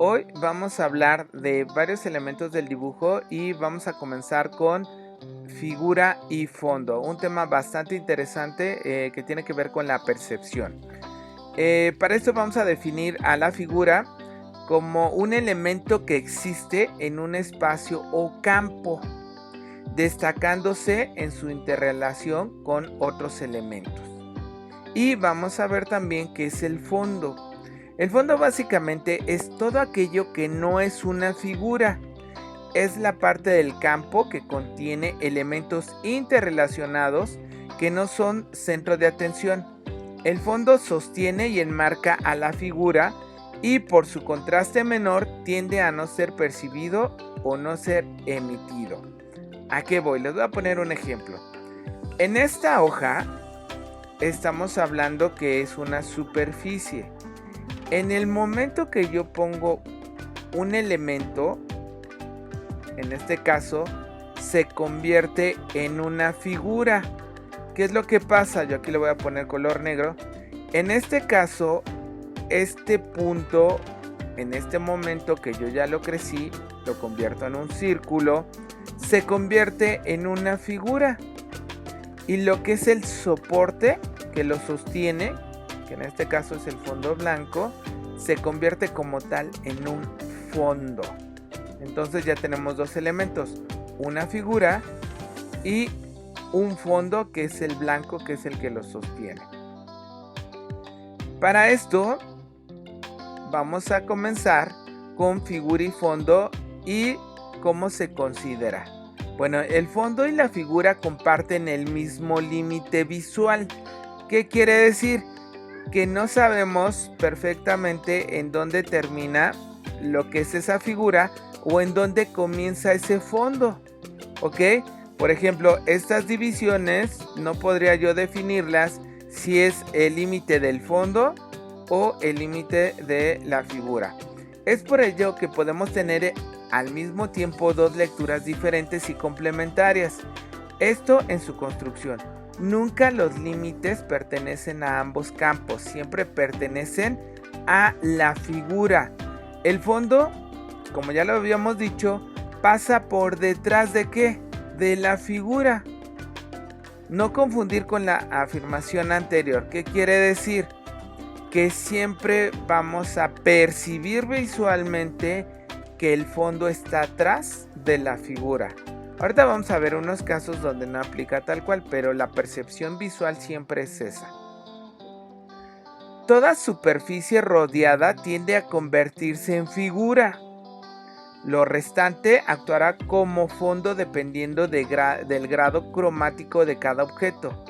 Hoy vamos a hablar de varios elementos del dibujo y vamos a comenzar con figura y fondo, un tema bastante interesante que tiene que ver con la percepción. Para esto vamos a definir a la figura como un elemento que existe en un espacio o campo, destacándose en su interrelación con otros elementos. Y vamos a ver también qué es el fondo. El fondo básicamente es todo aquello que no es una figura. Es la parte del campo que contiene elementos interrelacionados que no son centro de atención. El fondo sostiene y enmarca a la figura y por su contraste menor tiende a no ser percibido o no ser emitido. ¿A qué voy? Les voy a poner un ejemplo. En esta hoja estamos hablando que es una superficie. En el momento que yo pongo un elemento, en este caso, se convierte en una figura. ¿Qué es lo que pasa? Yo aquí le voy a poner color negro. En este caso, este punto, en este momento que yo ya lo crecí, lo convierto en un círculo, se convierte en una figura. Y lo que es el soporte que lo sostiene, que en este caso es el fondo blanco, se convierte como tal en un fondo. Entonces ya tenemos dos elementos, una figura y un fondo que es el blanco, que es el que lo sostiene. Para esto vamos a comenzar con figura y fondo y cómo se considera. Bueno, el fondo y la figura comparten el mismo límite visual. ¿Qué quiere decir? Que no sabemos perfectamente en dónde termina lo que es esa figura o en dónde comienza ese fondo, ¿ok? Por ejemplo, estas divisiones no podría yo definirlas si es el límite del fondo o el límite de la figura. Es por ello que podemos tener al mismo tiempo dos lecturas diferentes y complementarias. Esto en su construcción. Nunca los límites pertenecen a ambos campos, siempre pertenecen a la figura. El fondo, como ya lo habíamos dicho, pasa por detrás de ¿qué? De la figura. No confundir con la afirmación anterior. ¿Qué quiere decir? Que siempre vamos a percibir visualmente que el fondo está atrás de la figura. Ahorita vamos a ver unos casos donde no aplica tal cual, pero la percepción visual siempre es esa. Toda superficie rodeada tiende a convertirse en figura. Lo restante actuará como fondo dependiendo del grado cromático de cada objeto.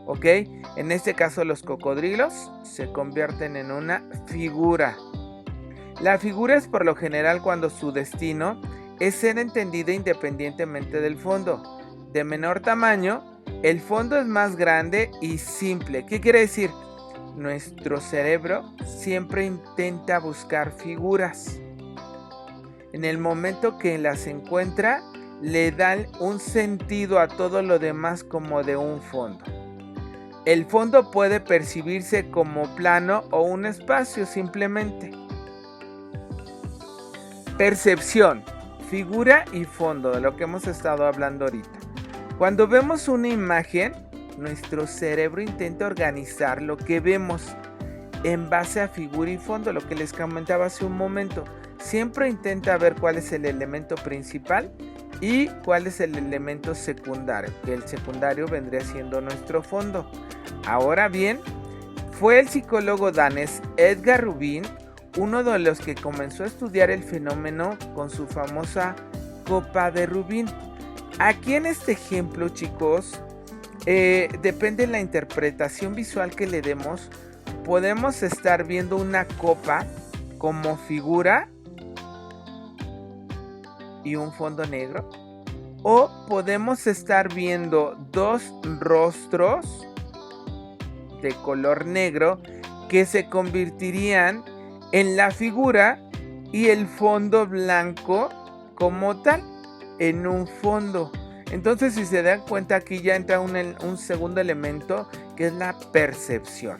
¿Ok? En este caso los cocodrilos se convierten en una figura. La figura es por lo general cuando su destino es ser entendida independientemente del fondo. De menor tamaño, el fondo es más grande y simple. ¿Qué quiere decir? Nuestro cerebro siempre intenta buscar figuras. En el momento que las encuentra, le dan un sentido a todo lo demás como de un fondo. El fondo puede percibirse como plano o un espacio simplemente. Percepción. Figura y fondo, de lo que hemos estado hablando ahorita. Cuando vemos una imagen, nuestro cerebro intenta organizar lo que vemos en base a figura y fondo, lo que les comentaba hace un momento. Siempre intenta ver cuál es el elemento principal y cuál es el elemento secundario, que el secundario vendría siendo nuestro fondo. Ahora bien, fue el psicólogo danés Edgar Rubin uno de los que comenzó a estudiar el fenómeno con su famosa copa de Rubin. Aquí en este ejemplo, chicos, depende de la interpretación visual que le demos. Podemos estar viendo una copa como figura y un fondo negro, o podemos estar viendo dos rostros de color negro que se convertirían en la figura y el fondo blanco como tal, en un fondo. Entonces, si se dan cuenta, aquí ya entra un segundo elemento que es la percepción.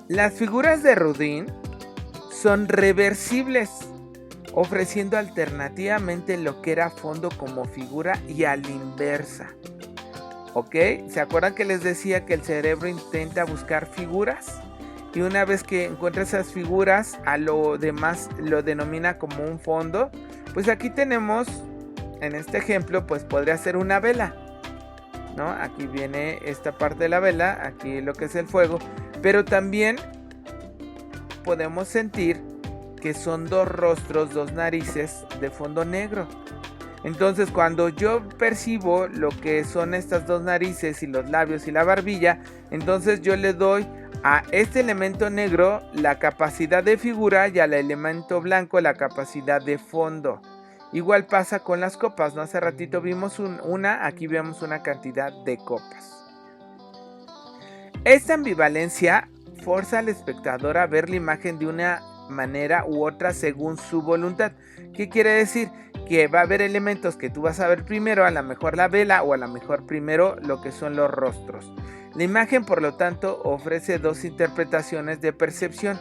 Las figuras de Rubin son reversibles, ofreciendo alternativamente lo que era fondo como figura y a la inversa. ¿Ok? ¿Se acuerdan que les decía que el cerebro intenta buscar figuras? Y una vez que encuentra esas figuras, a lo demás lo denomina como un fondo. Pues aquí tenemos, en este ejemplo, pues podría ser una vela, ¿no? Aquí viene esta parte de la vela, aquí lo que es el fuego. Pero también podemos sentir que son dos rostros, dos narices de fondo negro. Entonces cuando yo percibo lo que son estas dos narices y los labios y la barbilla, entonces yo le doy a este elemento negro la capacidad de figura y al elemento blanco la capacidad de fondo. Igual pasa con las copas, ¿no? Hace ratito vimos una, aquí vemos una cantidad de copas. Esta ambivalencia forza al espectador a ver la imagen de una manera u otra según su voluntad. ¿Qué quiere decir? Que va a haber elementos que tú vas a ver primero, a lo mejor la vela o a lo mejor primero lo que son los rostros. La imagen, por lo tanto, ofrece dos interpretaciones de percepción.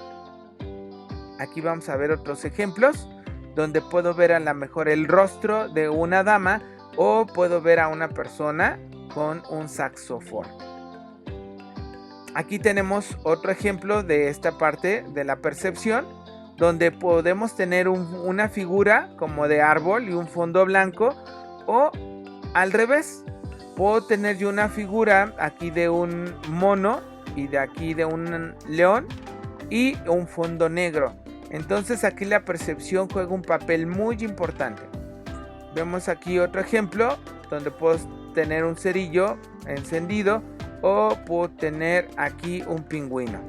Aquí vamos a ver otros ejemplos donde puedo ver a lo mejor el rostro de una dama o puedo ver a una persona con un saxofón. Aquí tenemos otro ejemplo de esta parte de la percepción, donde podemos tener una figura como de árbol y un fondo blanco, o al revés, puedo tener yo una figura aquí de un mono y de aquí de un león y un fondo negro. Entonces aquí la percepción juega un papel muy importante. Vemos aquí otro ejemplo donde puedo tener un cerillo encendido o puedo tener aquí un pingüino.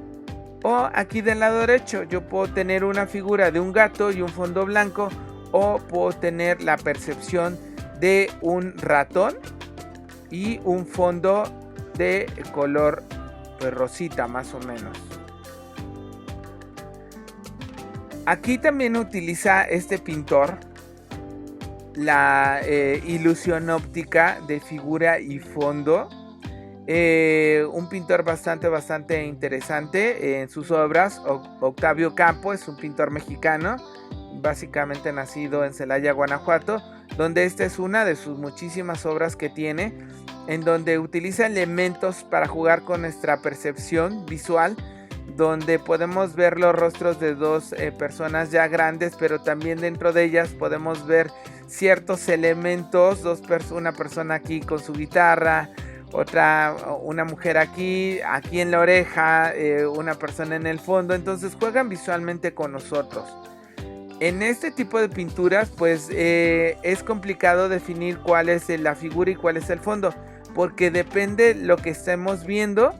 O aquí del lado derecho yo puedo tener una figura de un gato y un fondo blanco, o puedo tener la percepción de un ratón y un fondo de color pues, rosita más o menos. Aquí también utiliza este pintor la ilusión óptica de figura y fondo. Un pintor bastante interesante en sus obras. Octavio Campo es un pintor mexicano, básicamente nacido en Celaya, Guanajuato, donde esta es una de sus muchísimas obras que tiene, en donde utiliza elementos para jugar con nuestra percepción visual, donde podemos ver los rostros de dos personas ya grandes, pero también dentro de ellas podemos ver ciertos elementos, una persona aquí con su guitarra, una mujer aquí en la oreja, una persona en el fondo. Entonces juegan visualmente con nosotros. En este tipo de pinturas pues es complicado definir cuál es la figura y cuál es el fondo, porque depende lo que estemos viendo,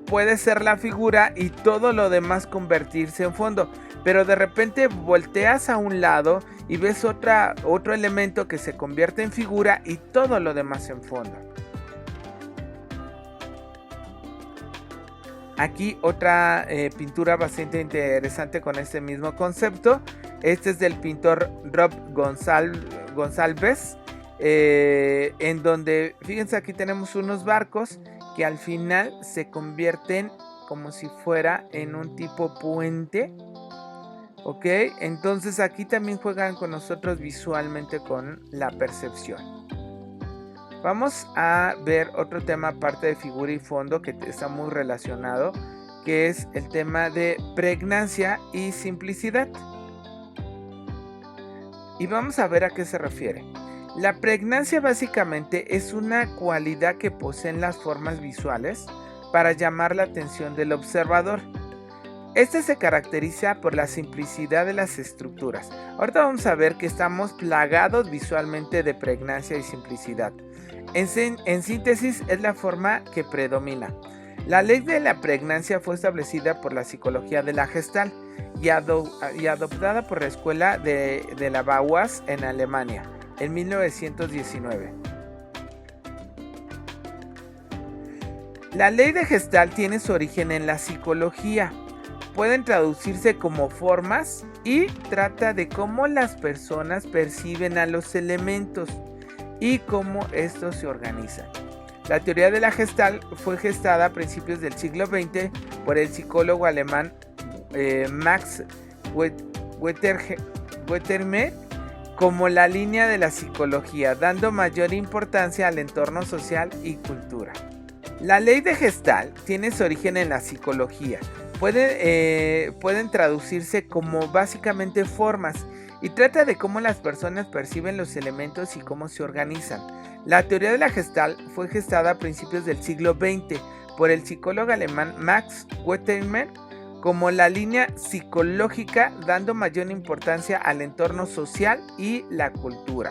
puede ser la figura y todo lo demás convertirse en fondo. Pero de repente volteas a un lado y ves otro elemento que se convierte en figura y todo lo demás en fondo. Aquí otra pintura bastante interesante con este mismo concepto. Este es del pintor Rob Gonsalves, en donde, fíjense, aquí tenemos unos barcos que al final se convierten como si fuera en un tipo puente. Ok, entonces aquí también juegan con nosotros visualmente con la percepción. Vamos a ver otro tema aparte de figura y fondo que está muy relacionado, que es el tema de pregnancia y simplicidad. Y vamos a ver a qué se refiere. La pregnancia básicamente es una cualidad que poseen las formas visuales para llamar la atención del observador. Este se caracteriza por la simplicidad de las estructuras. Ahorita vamos a ver que estamos plagados visualmente de pregnancia y simplicidad. En síntesis, es la forma que predomina. La ley de la pregnancia fue establecida por la psicología de la Gestalt y adoptada por la escuela de la Bauhaus en Alemania en 1919. La ley de Gestalt tiene su origen en la psicología. Pueden traducirse como formas y trata de cómo las personas perciben a los elementos y cómo estos se organizan. La teoría de la Gestalt fue gestada a principios del siglo XX por el psicólogo alemán Max Wetterman como la línea de la psicología, dando mayor importancia al entorno social y cultura. La ley de Gestalt tiene su origen en la psicología. Pueden traducirse como básicamente formas y trata de cómo las personas perciben los elementos y cómo se organizan. La teoría de la Gestalt fue gestada a principios del siglo XX por el psicólogo alemán Max Wetterman como la línea psicológica, dando mayor importancia al entorno social y la cultura.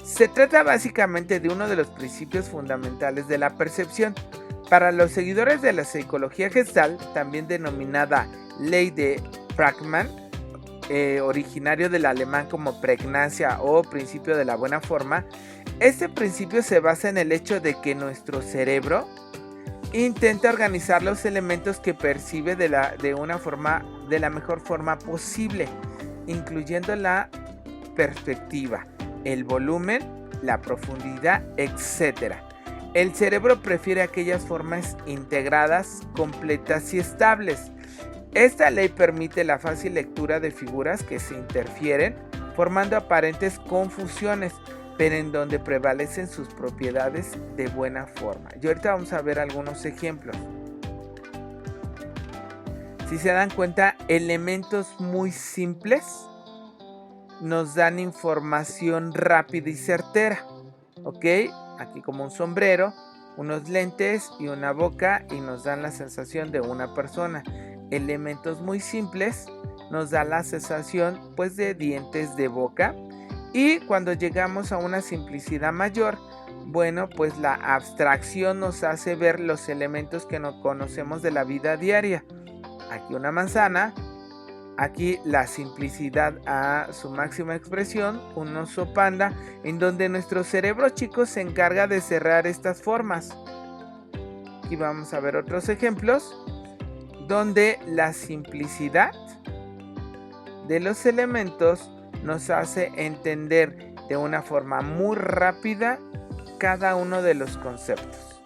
Se trata básicamente de uno de los principios fundamentales de la percepción. Para los seguidores de la psicología Gestalt, también denominada ley de Brakmann, originario del alemán como pregnancia o principio de la buena forma, este principio se basa en el hecho de que nuestro cerebro intenta organizar los elementos que percibe de la mejor forma posible, incluyendo la perspectiva, el volumen, la profundidad, etc. El cerebro prefiere aquellas formas integradas, completas y estables. Esta ley permite la fácil lectura de figuras que se interfieren, formando aparentes confusiones, pero en donde prevalecen sus propiedades de buena forma. Y ahorita vamos a ver algunos ejemplos. Si se dan cuenta, elementos muy simples nos dan información rápida y certera. ¿Ok? Aquí como un sombrero, unos lentes y una boca y nos dan la sensación de una persona. Elementos muy simples nos dan la sensación pues de dientes, de boca. Y cuando llegamos a una simplicidad mayor, bueno, pues la abstracción nos hace ver los elementos que no conocemos de la vida diaria. Aquí una manzana, aquí la simplicidad a su máxima expresión, un oso panda, en donde nuestro cerebro, chicos, se encarga de cerrar estas formas. Aquí vamos a ver otros ejemplos, donde la simplicidad de los elementos nos hace entender de una forma muy rápida cada uno de los conceptos.